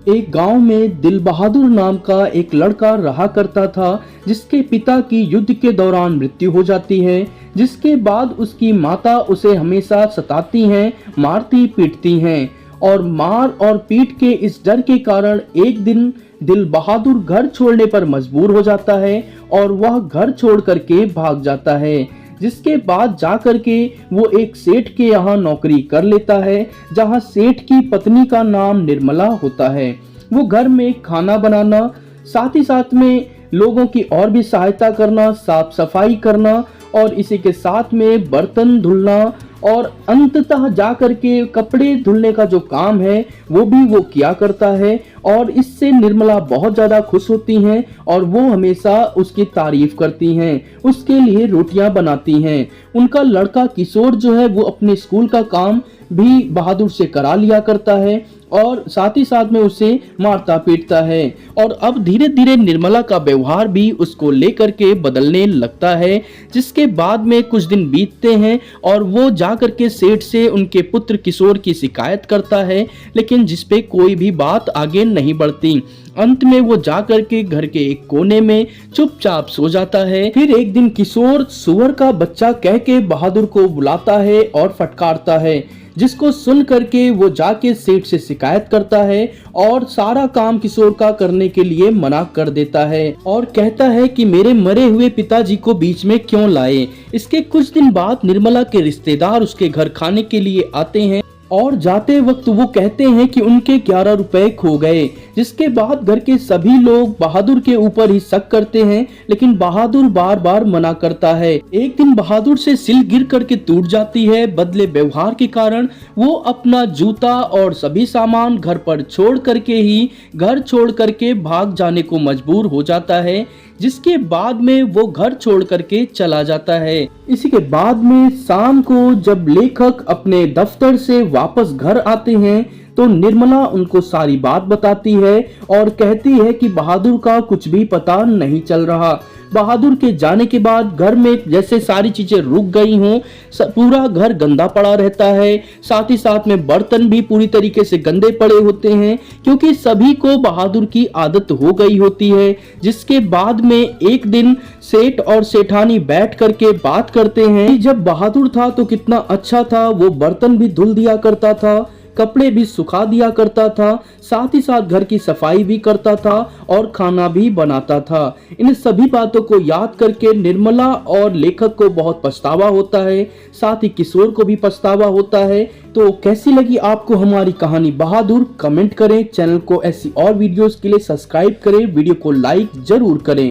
एक गांव में दिल बहादुर नाम का एक लड़का रहा करता था, जिसके पिता की युद्ध के दौरान मृत्यु हो जाती है। जिसके बाद उसकी माता उसे हमेशा सताती हैं, मारती पीटती हैं और मार और पीट के इस डर के कारण एक दिन दिल बहादुर घर छोड़ने पर मजबूर हो जाता है और वह घर छोड़ करके भाग जाता है। जिसके बाद जा करके वो एक सेठ के यहाँ नौकरी कर लेता है, जहाँ सेठ की पत्नी का नाम निर्मला होता है। वो घर में खाना बनाना, साथ ही साथ में लोगों की और भी सहायता करना, साफ सफाई करना और इसी के साथ में बर्तन धुलना और अंततः जा करके कपड़े धुलने का जो काम है वो भी वो किया करता है। और इससे निर्मला बहुत ज्यादा खुश होती हैं और वो हमेशा उसकी तारीफ करती हैं, उसके लिए रोटियां बनाती हैं। उनका लड़का किशोर जो है वो अपने स्कूल का काम भी बहादुर से करा लिया करता है और साथ ही साथ में उसे मारता पीटता है। और अब धीरे धीरे निर्मला का व्यवहार भी उसको लेकर के बदलने लगता है। जिसके बाद में कुछ दिन बीतते हैं और वो जाकर के सेठ से उनके पुत्र किशोर की शिकायत करता है, लेकिन जिसपे कोई भी बात आगे नहीं बढ़ती। अंत में वो जाकर के घर के एक कोने में चुपचाप सो जाता है। फिर एक दिन किशोर सुअर का बच्चा कह के बहादुर को बुलाता है और फटकारता है, जिसको सुन करके वो जाके सेठ से शिकायत करता है और सारा काम किशोर का करने के लिए मना कर देता है और कहता है कि मेरे मरे हुए पिताजी को बीच में क्यों लाए। इसके कुछ दिन बाद निर्मला के रिश्तेदार उसके घर खाने के लिए आते हैं और जाते वक्त वो कहते हैं कि उनके 11 रुपए खो गए। जिसके बाद घर के सभी लोग बहादुर के ऊपर ही शक करते हैं, लेकिन बहादुर बार बार मना करता है। एक दिन बहादुर से सिल गिर करके टूट जाती है। बदले व्यवहार के कारण वो अपना जूता और सभी सामान घर पर छोड़ करके ही घर छोड़ करके भाग जाने को मजबूर हो जाता है। जिसके बाद में वो घर छोड़ करके चला जाता है। इसी के बाद में शाम को जब लेखक अपने दफ्तर से वापस घर आते हैं तो निर्मला उनको सारी बात बताती है और कहती है कि बहादुर का कुछ भी पता नहीं चल रहा। बहादुर के जाने के बाद घर में जैसे सारी चीजें रुक गई हों, पूरा घर गंदा पड़ा रहता है। साथ ही साथ में बर्तन भी पूरी तरीके से गंदे पड़े होते हैं, क्योंकि सभी को बहादुर की आदत हो गई होती है। जिसके बाद में एक दिन सेठ और सेठानी बैठ करके बात करते हैं कि जब बहादुर था तो कितना अच्छा था, वो बर्तन भी धुल दिया करता था, कपड़े भी सुखा दिया करता था, साथ ही साथ घर की सफाई भी करता था और खाना भी बनाता था। इन सभी बातों को याद करके निर्मला और लेखक को बहुत पछतावा होता है, साथ ही किशोर को भी पछतावा होता है। तो कैसी लगी आपको हमारी कहानी बहादुर, कमेंट करें। चैनल को ऐसी और वीडियोस के लिए सब्सक्राइब करें, वीडियो को लाइक जरूर करें।